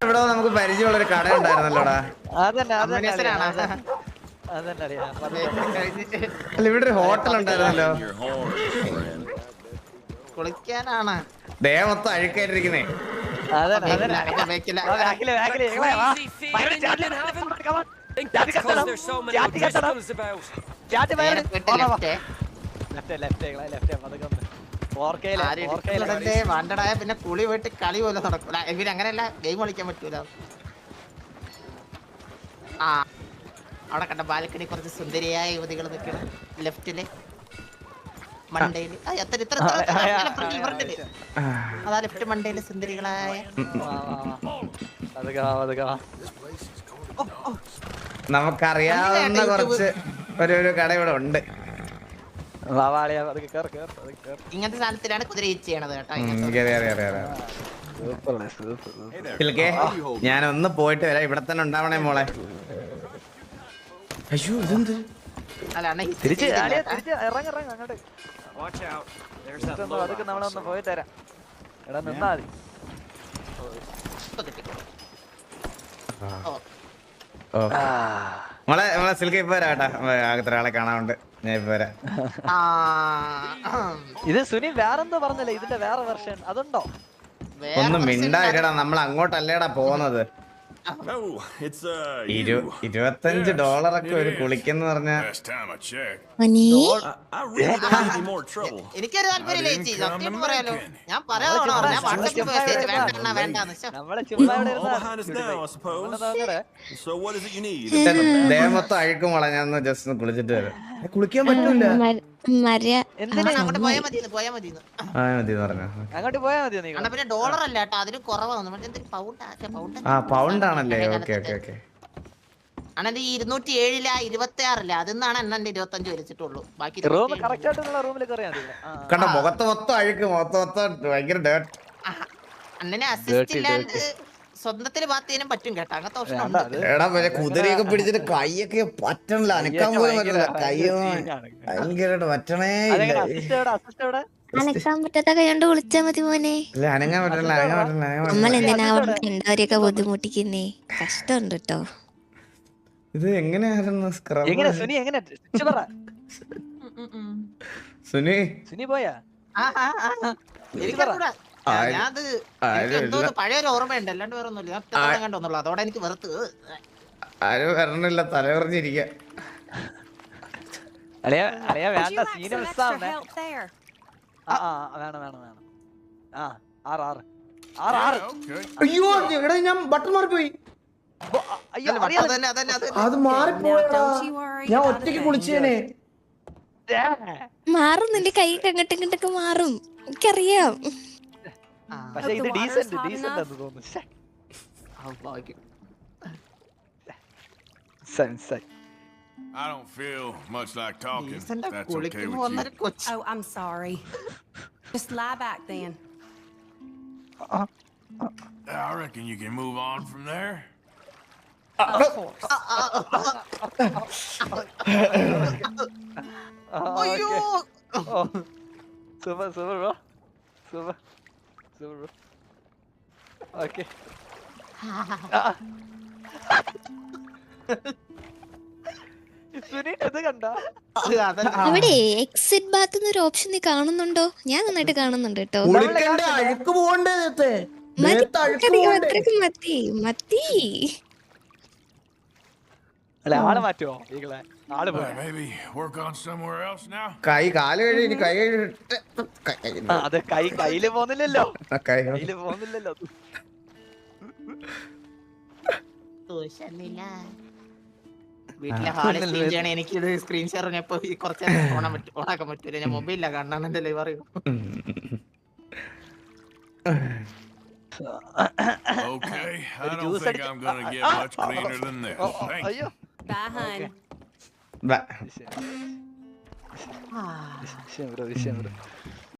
ഇവിടെ നമുക്ക് പരിചയമുള്ള ഒരു കട ഉണ്ടായിരുന്നല്ലോടാ. അല്ല ഇവിടെ ഒരു ഹോട്ടൽ ഉണ്ടായിരുന്നല്ലോ. കുളിക്കാനാണ് ദേ മൊത്തം അഴുക്കായിട്ടിരിക്കുന്നേ. വാണ്ടടായ പിന്നെ കുളി പോയിട്ട് കളി പോലെ നടക്കൂല. ഇവര് അങ്ങനെയല്ല, ഗെയിം കളിക്കാൻ പറ്റൂല. ആ അവിടെ കണ്ട ബാൽക്കണി കുറച്ച് സുന്ദരിയായ യുവതികൾ നിൽക്കണം ലെഫ്റ്റില് മണ്ടയില്. അതാ ലെഫ്റ്റ് മണ്ടയില് സുന്ദരികളായ. നമുക്കറിയാവുന്ന കുറച്ച് ഒരു കട ഇവിടെ ഉണ്ട്. ഇങ്ങനത്തെ സാധനത്തിലാണ് കുതിര ഈച്ച് ചെയ്യണത് കേട്ടോ. ഞാനൊന്ന് പോയിട്ട് വരാം. ഇവിടെ തന്നെ ഉണ്ടാവണേ മോളെ. അയ്യോ ഇതെന്ത് പോയി തരാം. എടാ നിന്നാ മതി. മോളെ സിൽക്ക് ഇപ്പൊ വരാട്ടാ. അകത്ത് ഒരാളെ കാണാറുണ്ട്. ഞാൻ ഇപ്പൊ വരാം. ഇത് സുനി വേറെന്തോ പറഞ്ഞല്ലേ, ഇതിന്റെ വേറെ വെർഷൻ അതുണ്ടോ? ഒന്നും മിണ്ടായിരടാ, നമ്മൾ അങ്ങോട്ടല്ലേടാ പോകുന്നത്. $25 ഒരു കുളിക്കെന്ന് പറഞ്ഞ എനിക്കൊരു താല്പര്യമില്ല ചേച്ചി, സത്യം പറയാലോ. ഞാൻ ദേഹമൊത്തം അഴുക്കും മോളെ. ഞാൻ ജസ്റ്റ് ഒന്ന് കുളിച്ചിട്ട് വരാം. കുളിക്കാൻ പറ്റൂല. അങ്ങോട്ട് പോയാൽ മതി പറഞ്ഞു. അങ്ങോട്ട് പോയാ മതി. പിന്നെ ഡോളർ അല്ല കേട്ടോ, അതിന് കുറവാണ്. പൗണ്ട് ആണല്ലേ? Okay okay okay. അണ്ണന്റെ 207 26 അതിന്നാണ് എണ്ണന്റെ 25 വലിച്ചിട്ടുള്ളൂ. ബാക്കി കണ്ട മുഖത്ത് മൊത്തം അഴുക്ക്, മൊത്തം ഭയങ്കര ഡേർട്ട്. അണ്ണനെ അസിസ്റ്റ് ഇല്ലാണ്ട് സ്വന്തത്തിന് ബാത്തിനും പറ്റും കേട്ടോ. അങ്ങനത്തെ ഓപ്ഷൻ എടാ കുതിരയൊക്കെ പിടിച്ചിട്ട് കൈയൊക്കെ പറ്റണില്ല, അനക്കാൻ പോലും പറ്റില്ല. കൈ ഭയങ്കരമായിട്ട് പറ്റണേ. അനക്കാൻ പറ്റാത്ത കൈ കൊണ്ട് വിളിച്ചാ മതി മോനെ. അനങ്ങാൻ പറ്റില്ല. നമ്മൾ എന്തിനാ കണ്ടവരെയൊക്കെ ബുദ്ധിമുട്ടിക്കുന്നേ? കഷ്ടമുണ്ട് കേട്ടോ. ഇത് എങ്ങനെയായിരുന്നു സുനി പോയാ? പഴയൊരു ഓർമ്മയുണ്ട്, അല്ലാണ്ട് വേറെ ഒന്നുമില്ല. കണ്ടോന്നുള്ളൂ, അതോടെ എനിക്ക് വെറുത്ത്. ആരും വരണില്ല, തലവറിഞ്ഞിരിക്ക. അയ്യോ എടാ, ഞാൻ ബട്ടൺ മാറിപ്പോയി. അത് മാറിപ്പോയടാ. ഞാൻ ഒറ്റയ്ക്ക് കുളിച്ചേനെ. മാറും, നിന്റെ കൈ അങ്ങോട്ടും ഇങ്ങോട്ടൊക്കെ മാറും, എനിക്കറിയാം. പക്ഷേ ഇത് ഡീസന്റ് തോന്നുന്നു. I don't feel much like talking. That's okay with you. Oh, I'm sorry. Just lie back then. I reckon you can move on from there. Of course. അയ്യോ Super bro. Super bro. Okay. അവിടെ exit Baat ഒരു option നീ കാണുന്നുണ്ടോ? ഞാൻ നന്നായിട്ട് കാണുന്നുണ്ട് കേട്ടോ. മതി. ആള് മാറ്റുമോ? Maybe work on somewhere else now. കാല് കഴി കൈ അതെ, കയ്യില് പോകുന്നില്ലല്ലോ. വീട്ടിലെ ഹാളിൽ സ്ക്രീൻ ചെയ്യണേ. എനിക്കിത് സ്ക്രീൻ ഷെയർ കുറച്ച് ഓണാക്കാൻ പറ്റൂല. ഞാൻ മൊബൈലിലാണ് കണ്ണാണെന്റെ ലൈവ് അറിയും. Okay, I don't think I'm gonna get much cleaner than this. Thank you. Bye, hun. വിഷയം ബ്രോ.